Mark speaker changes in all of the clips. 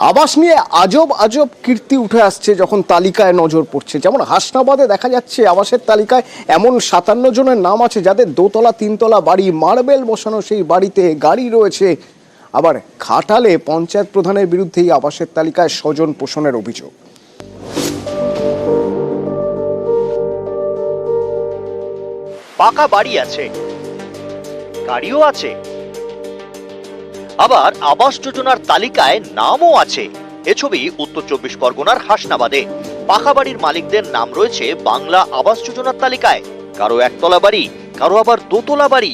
Speaker 1: আবাস নিয়ে আজব আজব কীর্তি উঠে আসছে যখন তালিকায় নজর পড়ছে। যেমন হাসনাবাদে দেখা যাচ্ছে আবাসের তালিকায় এমন 57 জনের নাম আছে যাদের দোতলা তিনতলা বাড়ি, মার্বেল বসানো সেই বাড়িতে গাড়ি রয়েছে। আবার ঘাটালে পঞ্চায়েত প্রধানের বিরুদ্ধেই আবাসের তালিকায় স্বজন পোষণের অভিযোগ।
Speaker 2: পাকা বাড়ি আছে, গাড়িও আছে, আবার আবাস যোজনার তালিকায় নামও আছে। এ ছবি উত্তর 24 পরগনার হাসনাবাদে। পাকা বাড়ির মালিকদের নাম রয়েছে বাংলা আবাস যোজনার তালিকায়। কারো একতলা বাড়ি, কারো আবার দোতলা বাড়ি।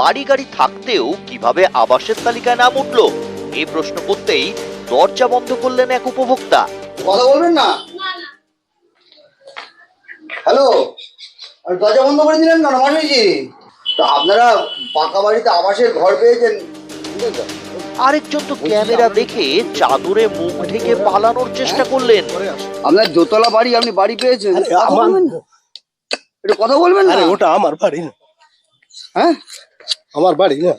Speaker 2: বাড়ি গাড়ি থাকতেও কিভাবে আবাসের তালিকায় নাম উঠলো, এই প্রশ্ন করতেই দরজা বন্ধ করলেন এক উপভোক্তা।
Speaker 3: কথা বলবেন না? হ্যালো, আর দরজা বন্ধ করে দিলেন কেন মাসিজি? তো আপনারা পাকা বাড়িতে আবাসের ঘর পেয়েছেন।
Speaker 2: আরেকজন তো ক্যামেরা দেখে চাদরে মুখ ঢেকে পালানোর চেষ্টা করলেন।
Speaker 3: আপনার দোতলা বাড়ি, আপনি বাড়ি পেয়েছেন? একটু কথা বলবেন না?
Speaker 4: ওটা আমার বাড়ি না।
Speaker 3: হ্যাঁ,
Speaker 4: আমার বাড়ি না।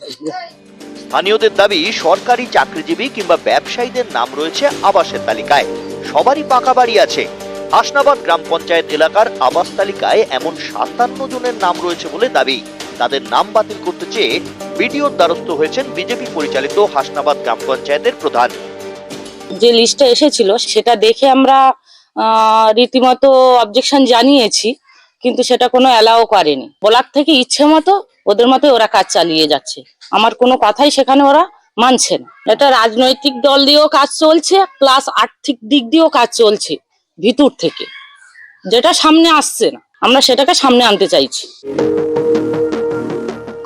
Speaker 2: স্থানীয়দের দাবি সরকারি চাকরিজীবী কিংবা ব্যবসায়ীদের নাম রয়েছে আবাসের তালিকায়। সবারই পাকা বাড়ি আছে। হাসনাবাদ গ্রাম পঞ্চায়েত এলাকার আবাস তালিকায় এমন 57 জনের নাম রয়েছে বলে দাবি। তাদের নাম বাতিল করতে চেয়ে বিডিওর দ্বারস্থ হয়েছেন বিজেপি পরিচালিত হাসনাবাদ গ্রাম পঞ্চায়েতের প্রধান।
Speaker 5: যে লিস্টটা এসেছিল সেটা দেখে আমরা রীতিমতো অবজেকশন জানিয়েছি, কিন্তু সেটা কোনো অ্যালাও করেনি। ব্লক থেকে ইচ্ছে মতো ওদের মতো ওরা কাজ চালিয়ে যাচ্ছে। আমার কোনো কথাই সেখানে ওরা মানছে না। এটা রাজনৈতিক দল দিয়েও কাজ চলছে, প্লাস আর্থিক দিক দিয়েও কাজ চলছে ভিতর থেকে, যেটা সামনে আসছে না। আমরা সেটাকে সামনে আনতে চাইছি।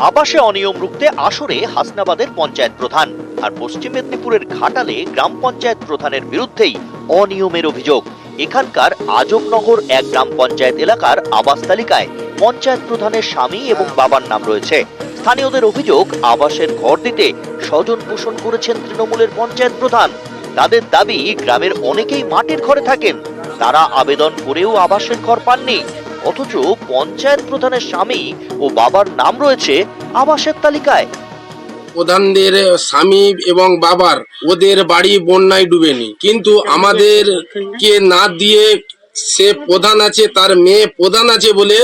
Speaker 2: আবাসে অনিয়ম রুখতে আসরে হাসনাবাদের পঞ্চায়েত প্রধান, আর পশ্চিম মেদিনীপুরের ঘাটালে গ্রাম পঞ্চায়েত প্রধানের বিরুদ্ধেই অনিয়মের অভিযোগ। এখানকার আজবনগর এক গ্রাম পঞ্চায়েত এলাকার আবাস তালিকায় পঞ্চায়েত প্রধানের স্বামী এবং বাবার নাম রয়েছে। স্থানীয়দের অভিযোগ, আবাসের ঘর দিতে স্বজন পোষণ করেছেন তৃণমূলের পঞ্চায়েত প্রধান। তাদের দাবি, গ্রামের অনেকেই মাটির ঘরে থাকেন, তারা আবেদন করেও আবাসের ঘর পাননি, অথচ পঞ্চায়েত প্রধানের স্বামী ও বাবার নাম রয়েছে আবাসের তালিকায়।
Speaker 6: প্রধানদের স্বামী এবং বাবার ওদের বাড়ি বন্যায় ডুবেনি, কিন্তু আমাদের কে না দিয়ে সে প্রধান আছে, তার মেয়ে প্রধান আছে বলে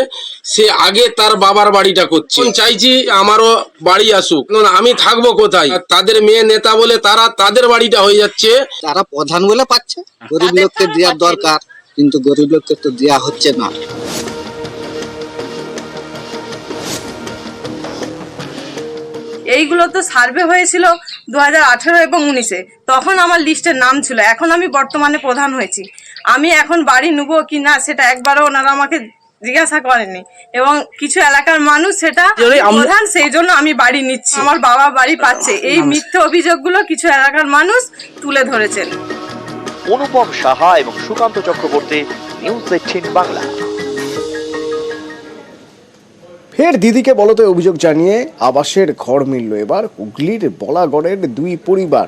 Speaker 6: সে আগে তার বাবার বাড়িটা করছে। চাইছি আমারও বাড়ি আসুক, আমি থাকবো কোথায়? তাদের মেয়ে নেতা বলে তারা তাদের বাড়িটা হয়ে যাচ্ছে।
Speaker 7: তারা প্রধান বলে পাচ্ছে, গরিব লোককে দেওয়ার দরকার, কিন্তু গরিব লোককে তো দেওয়া হচ্ছে না।
Speaker 8: এইগুলো তো সার্ভে হয়েছিল 2018 এবং 19-এ, তখন আমার লিস্টের নাম ছিল। এখন আমি বর্তমানে প্রধান হয়েছি, আমি এখন বাড়ি নেবো কি না সেটা একবারও ওনারা আমাকে জিজ্ঞাসা করেনি, এবং কিছু এলাকার মানুষ সেটা প্রধান, সেই জন্য আমি বাড়ি নিচ্ছি, আমার বাবা বাড়ি পাচ্ছে। এই মিথ্যে অভিযোগগুলো কিছু এলাকার মানুষ তুলে ধরেছেন।
Speaker 2: অনুপম সাহা এবং সুকান্ত চক্রবর্তী, নিউজ 18 বাংলা।
Speaker 1: ফের দিদিকে বলতে অভিযোগ জানিয়ে আবাসের ঘর মিলল। এবার হুগলির বলাগড়ের দুই পরিবার,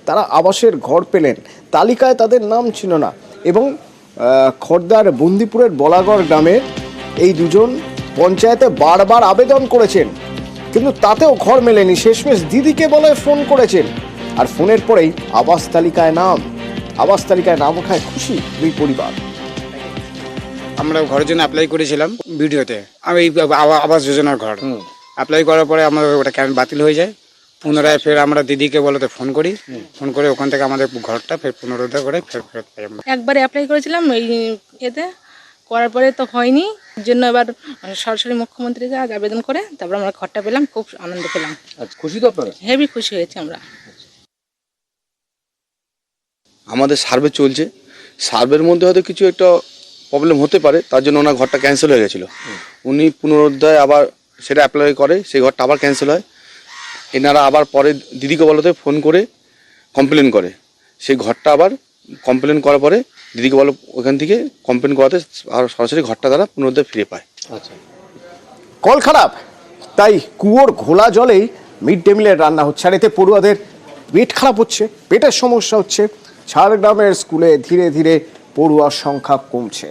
Speaker 1: তারা আবাসের ঘর পেলেন, তালিকায় তাদের নাম ছিল না। এবং খড়দার বন্দিপুরের বলাগড় গ্রামের এই দুজন পঞ্চায়েতে বারবার আবেদন করেছেন, কিন্তু তাতেও ঘর মেলেনি। শেষমেশ দিদিকে বলে ফোন করেছেন, আর ফোনের পরেই আবাস তালিকায় নাম ওঠায় খুশি দুই পরিবার।
Speaker 9: আমরা ঘরের জন্য অ্যাপ্লাই করেছিলাম ভিডিওতে, আমি আবাস যোজনার ঘর অ্যাপ্লাই করার পরে আমাদের ওটা কেন বাতিল হয়ে যায়। পুনরায় ফের আমরা দিদিকে বলতে ফোন করি, ফোন করে ওখান থেকে আমাদের ঘরটা ফের পুনরুদ্ধার করে ফেরত পাই। আমরা
Speaker 5: একবারে অ্যাপ্লাই করেছিলাম ওই এতে, করার পরে তো হয়নি, জন্য এবার সরাসরি মুখ্যমন্ত্রীকে আজ আবেদন করে তারপর আমরা ঘরটা পেলাম, খুব আনন্দ পেলাম।
Speaker 4: খুশি তো আপনারা?
Speaker 5: হেভি খুশি হয়েছে আমরা।
Speaker 4: আমাদের সার্ভে চলছে, সার্ভের মধ্যে হয়তো কিছু একটা প্রবলেম হতে পারে, তার জন্য ওনার ঘরটা ক্যান্সেল হয়ে গেছিলো। উনি পুনরুদ্ধার আবার সেটা অ্যাপ্লাই করে, সেই ঘরটা আবার ক্যান্সেল হয়। এনারা আবার পরে দিদিকে বলতে ফোন করে কমপ্লেন করে, সেই ঘরটা আবার কমপ্লেন করার পরে দিদিকে বলো ওখান থেকে কমপ্লেন করাতে আর সরাসরি ঘরটা তারা পুনরুদ্ধার ফিরে পায়।
Speaker 1: আচ্ছা, কল খারাপ, তাই কুয়োর ঘোলা জলেই মিড ডে মিলের রান্না হচ্ছে, আর এতে পড়ুয়াদের পেট খারাপ হচ্ছে, পেটের সমস্যা হচ্ছে। ঝাড়গ্রামের স্কুলে ধীরে ধীরে পড়ুয়ার সংখ্যা কমছে।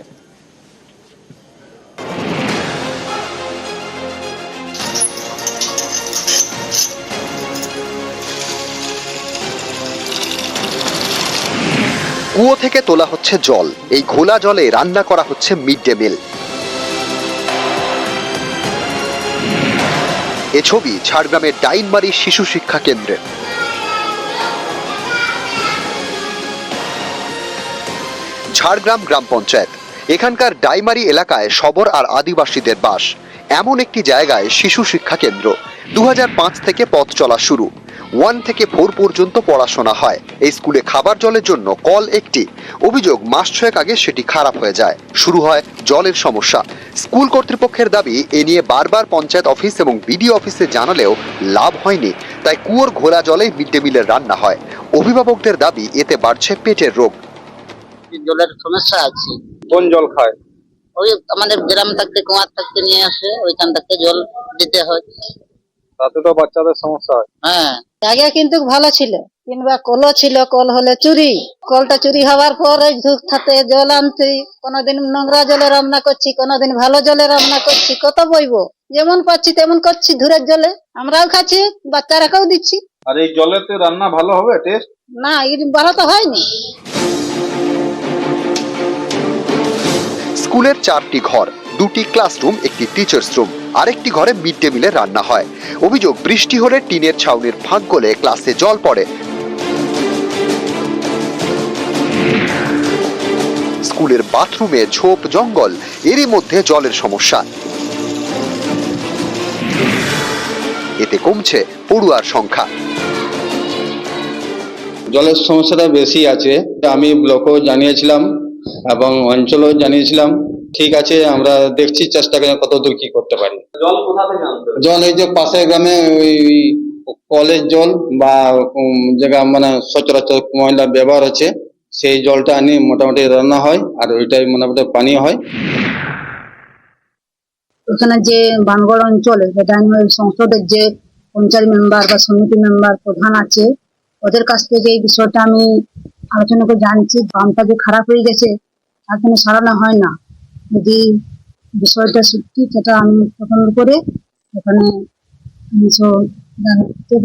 Speaker 10: কুয়ো থেকে তোলা হচ্ছে জল, এই ঘোলা জলে রান্না করা হচ্ছে মিড ডে মিল। এ ছবি ঝাড়গ্রামের ডাইনমারি শিশু শিক্ষা কেন্দ্রে। ঝাড়গ্রাম গ্রাম পঞ্চায়েত, এখানকার ডাইমারি এলাকায় শবর আর আদিবাসীদের বাস। এমন একটি জায়গায় শিশু শিক্ষা কেন্দ্র। 2005 থেকে পথ চলা শুরু। 1 থেকে 4 পর্যন্ত পড়াশোনা হয়। এই স্কুলে খাবার জলের জন্য কল একটি। অভিযোগ, মাস 6 আগে সেটি খারাপ হয়ে যায়। শুরু হয় জলের সমস্যা। স্কুল কর্তৃপক্ষের দাবি, এ নিয়ে বারবার পঞ্চায়েত অফিস এবং বিডিও অফিসে জানালেও লাভ হয়নি। তাই কুয়োর ঘোলা জলে মিড ডে মিলের রান্না হয়। অভিভাবকদের দাবি, এতে বাড়ছে পেটের রোগ।
Speaker 7: জলের সমস্যা আছে।
Speaker 4: কোন জল খায়?
Speaker 7: ওই আমাদের গ্রাম থাকতে কুয়ার থাকতে নিয়ে আসে, ওইখান থেকে জল দিতে হয়।
Speaker 4: তাতে তো বাচ্চাদের সমস্যা হয়।
Speaker 7: হ্যাঁ, আগে কিন্তু ভালো ছিল, কিংবা কলও ছিল, কল হলে চুরি, কলটা চুরি হওয়ার পরে ধূপ থাকতে জল আনছি, কোনোদিন নোংরা জলে রান্না করছি, কোনোদিন ভালো জলে রান্না করছি। কত বইবো, যেমন পাচ্ছি তেমন করছি। ধুরের জলে আমরাও খাচ্ছি, বাচ্চারাকেও দিচ্ছি।
Speaker 4: আর এই জলেতে রান্না ভালো হবে টেস্ট?
Speaker 7: না, ভালো তো হয়নি।
Speaker 10: স্কুলের 4টি ঘর, 2টি ক্লাসরুম, একটি টিচার্স রুম, আরেকটি ঘরে মিড ডে মিলে রান্না হয়। অভিযোগ, বৃষ্টি হলে টিনের ছাউনির ফাঁক গলে ক্লাসে জল পড়ে। স্কুলের বাথরুমে ঝোপ জঙ্গল, এরই মধ্যে জলের সমস্যা। এতে কমছে পড়ুয়ার সংখ্যা।
Speaker 11: জলের সমস্যাটা বেশি আছে। আমি ব্লকও জানিয়েছিলাম এবং অঞ্চলেও জানিয়েছিলাম। ঠিক আছে, আমরা দেখছি, চেষ্টা করে কতদূর কি করতে পারি।
Speaker 4: জল কোথা থেকে আনতে হবে?
Speaker 11: জল এই যে পাশের গ্রামে ওই কলের জল বা জায়গা মানে সচরাচর ময়লা ব্যবহার হচ্ছে, সেই জলটা আনি মোটামুটি রান্না হয়, আর ওইটাই মোটামুটি পানীয় হয়।
Speaker 7: ওখানে যে বানগড় অঞ্চলে সংসদের যে পঞ্চায়েত মেম্বার বা সমিতি মেম্বার প্রধান আছে, ওদের কাছ থেকে এই বিষয়টা আমি আলোচনা করে জানছি। গ্রামটা যে খারাপ হয়ে গেছে, তার কোনো সারানো হয় না। যদি বিষয়টা সত্যি, সেটা আমি পছন্দ করে ওখানে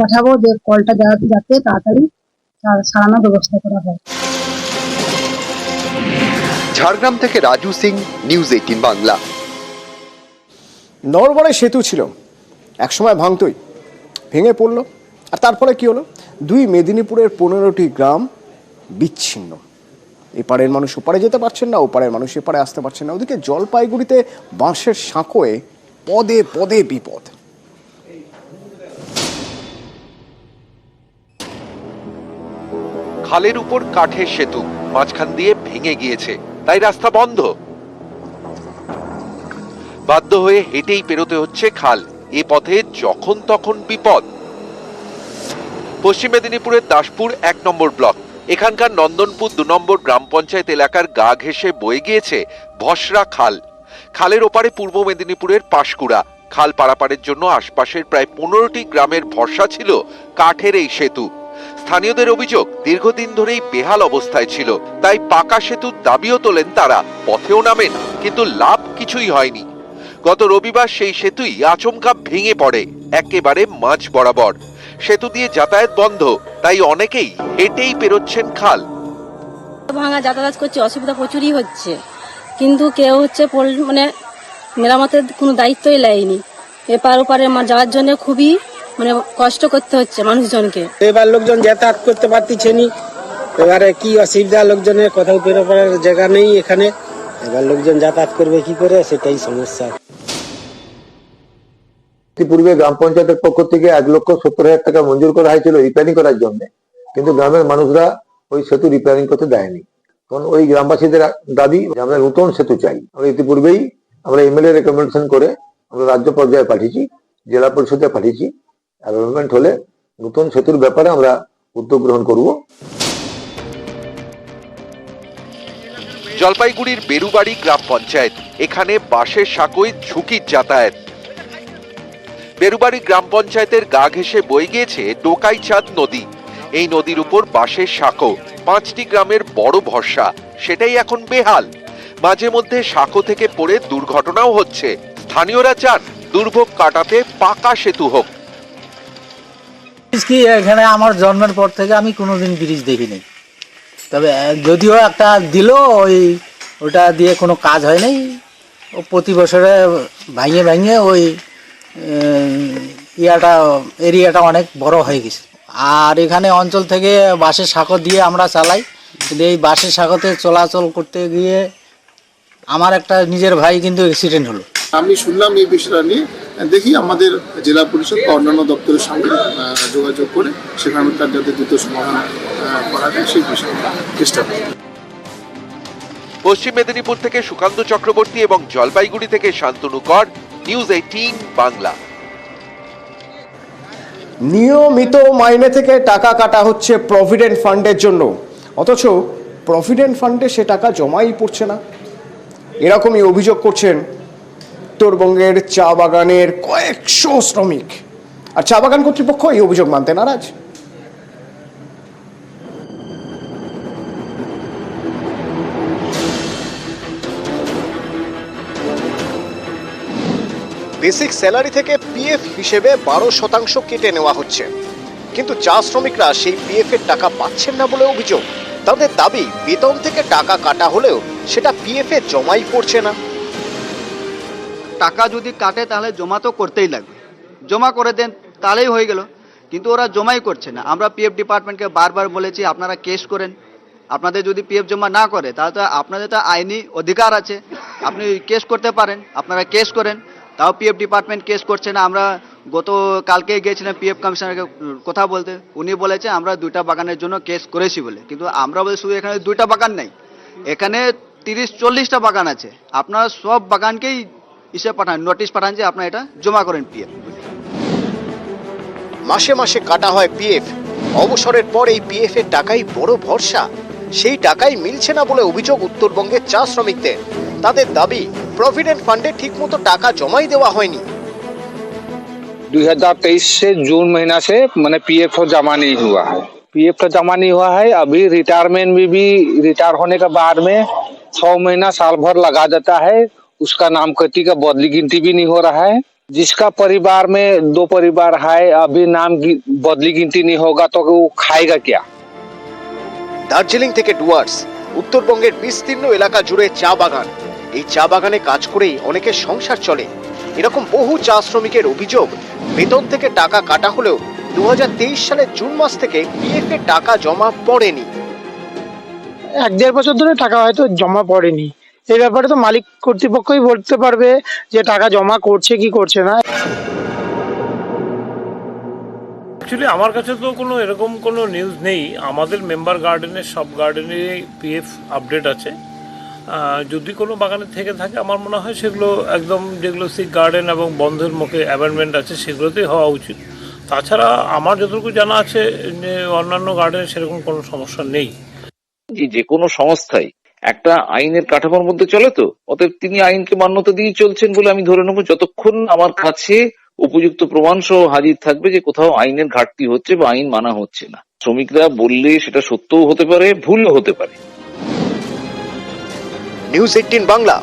Speaker 7: পাঠাবো যে কলটা যাতে তাড়াতাড়ি তার সারানোর ব্যবস্থা করা হয়।
Speaker 10: ঝাড়গ্রাম থেকে রাজু সিং, নিউজ 18 বাংলা।
Speaker 1: নরবরে সেতু ছিল, একসময় ভাঙতই, ভেঙে পড়লো। আর তারপরে কি হলো? 2 মেদিনীপুরের 15টি গ্রাম বিচ্ছিন্ন। এপারের মানুষ ওপারে যেতে পারছেন না, ওপারের মানুষ এপারে আসতে পারছেন না। ওদিকে জলপাইগুড়িতে বাঁশের সাঁকোয় পদে পদে বিপদ।
Speaker 12: খালের উপর কাঠের সেতু, মাঝখান দিয়ে ভেঙে গিয়েছে, তাই রাস্তা বন্ধ। বাধ্য হয়ে হেঁটেই পেরোতে হচ্ছে খাল। এ পথে যখন তখন বিপদ। পশ্চিম মেদিনীপুরের দাসপুর 1 নম্বর ব্লক, এখানকার নন্দনপুর 2 নম্বর গ্রাম পঞ্চায়েত এলাকার গা ঘেঁষে বয়ে গিয়েছে ভসরা খাল। খালের ওপারে পূর্ব মেদিনীপুরের পাশকুড়া। খাল পারাপারের জন্য আশপাশের প্রায় 15টি গ্রামের ভরসা ছিল কাঠের এই সেতু। স্থানীয়দের অভিযোগ, দীর্ঘদিন ধরেই বেহাল অবস্থায় ছিল, তাই পাকা সেতুর দাবিও তোলেন তারা। পথেও নামেন, কিন্তু লাভ কিছুই হয়নি। গত রবিবার সেই সেতুই আচমকা ভেঙে পড়ে একেবারে মাঝ বরাবর। সেতু দিয়ে যাতায়াত বন্ধ, তাই অনেকেই হেঁটেই পেরোচ্ছেন খাল।
Speaker 5: ভাঙা যাতায়াত করছে, অসুবিধা প্রচুরই হচ্ছে, কিন্তু কেউ মানে মেরামতের কোনো দায়িত্বই নেয়নি। এপার ওপারে যাওয়ার জন্য খুবই মানে কষ্ট করতে হচ্ছে মানুষজনকে।
Speaker 9: এবার লোকজন যাতায়াত করতে পারতেছে নি। এবারে কি অসুবিধা, লোকজনের কোথাও বেরোবার জায়গা নেই এখানে। এবার লোকজন যাতায়াত করবে কি করে, সেটাই সমস্যা।
Speaker 13: পূর্বে গ্রাম পঞ্চায়েতের পক্ষ থেকে 1,70,000 টাকা মঞ্জুর করা হয়েছিল রিপেয়ারিং করার জন্য, কিন্তু গ্রামের মানুষরা ওই সেতু রিপেয়ারিং করতে দেয়নি। কারণ ওই গ্রামবাসীদের দাবি যে আমরা নতুন সেতু চাই। আমরা ইতিপূর্বেই আমরা এমএলএ রেকমেন্ডেশন করে আমরা রাজ্য পর্যায়ে পাঠিয়েছি, জেলা পরিষদে পাঠিয়েছি। অ্যামেন্ডমেন্ট হলে নতুন সেতুর ব্যাপারে আমরা উদ্যোগ গ্রহণ করব।
Speaker 12: জলপাইগুড়ির বেরুবাড়ি গ্রাম পঞ্চায়েত, এখানে বাঁশের সাঁকোয় ঝুঁকির যাতায়াত। বেরুবাড়ি গ্রাম পঞ্চায়েতের গা ঘেঁষে বয়ে গিয়েছে ডোকাইচাঁদ নদী। এই নদীর উপর বাঁশের সাঁকো, 5টি গ্রামের বড় ভরসা, সেটাই এখন বেহাল। মাঝে মধ্যে সাঁকো থেকে পড়ে দুর্ঘটনাও হচ্ছে। স্থানীয়রা চান দুর্ভোগ কাটাতে পাকা সেতু হোক।
Speaker 14: এখানে আমার জন্মের পর থেকে আমি কোনোদিন ব্রিজ দেখিনি।
Speaker 9: তবে যদিও একটা দিল ওটা দিয়ে কোনো কাজ হয় নাই। ও প্রতি বছরে ভাঙিয়ে ওই এরিয়াটা অনেক বড় হয়ে গেছে। আর এখানে অঞ্চল থেকে বাসের সাঁকো দিয়ে আমরা চালাই, কিন্তু এই বাসের সাঁকোতে চলাচল করতে গিয়ে আমার একটা নিজের ভাই কিন্তু অ্যাক্সিডেন্ট হলো।
Speaker 14: আমি শুনলাম এই বিষয়টা নিয়ে, দেখি আমাদের জেলা পরিষদ বা অন্যান্য দপ্তরের সঙ্গে যোগাযোগ করে সেখানকার যাতে দ্রুত সমাধান করা যায় সেই বিষয়ে চেষ্টা করি।
Speaker 12: পশ্চিম মেদিনীপুর থেকে সুকান্ত চক্রবর্তী এবং জলপাইগুড়ি থেকে শান্তনু কর, নিউজ 18 বাংলা।
Speaker 1: নিয়মিত মাইনে থেকে টাকা কাটা হচ্ছে প্রভিডেন্ট ফান্ডের জন্য, অথচ প্রভিডেন্ট ফান্ডে সে টাকা জমাই পড়ছে না। এরকমই অভিযোগ করছেন উত্তরবঙ্গের চা বাগানের কয়েকশো শ্রমিক। আর চা বাগান কর্তৃপক্ষ এই অভিযোগ মানতে নারাজ। বেসিক স্যালারি থেকে পিএফ হিসেবে 12% কেটে নেওয়া হচ্ছে, কিন্তু চা শ্রমিকরা সেই পিএফ এর টাকা পাচ্ছেন না বলে অভিযোগ। তাদের দাবি, বেতন থেকে টাকা কাটা হলেও সেটা পিএফ এ জমাই পড়ছে না।
Speaker 3: টাকা যদি কাটে তাহলে জমা তো করতেই লাগবে, জমা করে দেন তাহলেই হয়ে গেল, কিন্তু ওরা জমাই করছে না। আমরা পিএফ ডিপার্টমেন্টকে বারবার বলেছি আপনারা কেস করেন, আপনাদের যদি পিএফ জমা না করে তাহলে তো আপনাদের তো আইনি অধিকার আছে, আপনি কেস করতে পারেন, আপনারা কেস করেন। তাও পিএফ ডিপার্টমেন্ট কেস করছে না। আমরা কালকে গিয়েছিলাম পিএফ কমিশনারকে কথা বলতে, উনি বলেছে আমরা 2টা বাগানের জন্য কেস করেছি বলে, কিন্তু আমরা বলি শুধু এখানে 2টা বাগান নেই, এখানে 30-40টা বাগান আছে। আপনারা সব বাগানকেই পাঠান, নোটিশ পাঠান যে আপনারা এটা জমা করেন পিএফ।
Speaker 1: মাসে মাসে কাটা হয় পিএফ, অবসরের পর এই পিএফ এর টাকাই বড় ভরসা, সেই টাকাই মিলছে না বলে অভিযোগ উত্তরবঙ্গের চা শ্রমিকদের। তাদের দাবি, প্রভিডেন্ট ফান্ডে ঠিকমতো টাকা জমাই দেওয়া হয়নি।
Speaker 11: 2023 से जून महीना से मैंने पीएफ जमा नहीं हुआ है, पीएफ का जमा नहीं हुआ है। अभी रिटायरमेंट में भी रिटायर होने के बाद में 6 महीना साल भर लगा देता है, उसका नामकटी का बदली गिनती भी नहीं हो रहा है। जिसका परिवार में 2 परिवार है, अभी नाम बदली गिनती नहीं होगा तो वो खाएगा क्या।
Speaker 1: দার্জিলিং থেকে ডুয়ার্স, উত্তরবঙ্গের বিস্তীর্ণ এলাকা জুড়ে চা বাগান। এই চা বাগানে কাজ করেই অনেকের সংসার চলে। এরকম বহু চা শ্রমিকের অভিযোগ, বেতন থেকে টাকা কাটা হলেও 2023 সালের জুন মাস থেকে পিএফ এর টাকা জমা পড়েনি।
Speaker 9: 1-1.5 বছর ধরে টাকা হয়তো জমা পড়েনি। এই ব্যাপারে তো মালিক কর্তৃপক্ষই বলতে পারবে যে টাকা জমা করছে কি করছে না।
Speaker 15: অ্যাকচুয়ালি আমার কাছে তো এরকম কোনো নিউজ নেই। আমাদের মেম্বার গার্ডেনের সব গার্ডেনে পিএফ আপডেট আছে। যদি কোনো বাগানে থেকে থাকে আমার মনে হয় সেগুলো একদম যেগুলো সিক গার্ডেন এবং বন্ধের মুখে অ্যাবান্ডমেন্ট আছে সেগুলোতেই হওয়া উচিত। তাছাড়া আমার যতটুকু জানা আছে যে অন্যান্য গার্ডেনে সেরকম কোনো সমস্যা নেই।
Speaker 16: যে কোনো সংস্থাই একটা আইনের কাঠামোর মধ্যে চলে, তো অতএব তিনি আইনকে মান্যতা দিয়ে চলছেন বলে আমি ধরে নেব, যতক্ষণ আমার কাছে উপযুক্ত প্রমাণ সহ হাজির থাকবে যে কোথাও আইনের ঘাটতি হচ্ছে বা আইন মানা হচ্ছে না। শ্রমিকরা বললে সেটা সত্যও হতে পারে, ভুলও হতে পারে।
Speaker 1: নিউজ 18 বাংলা।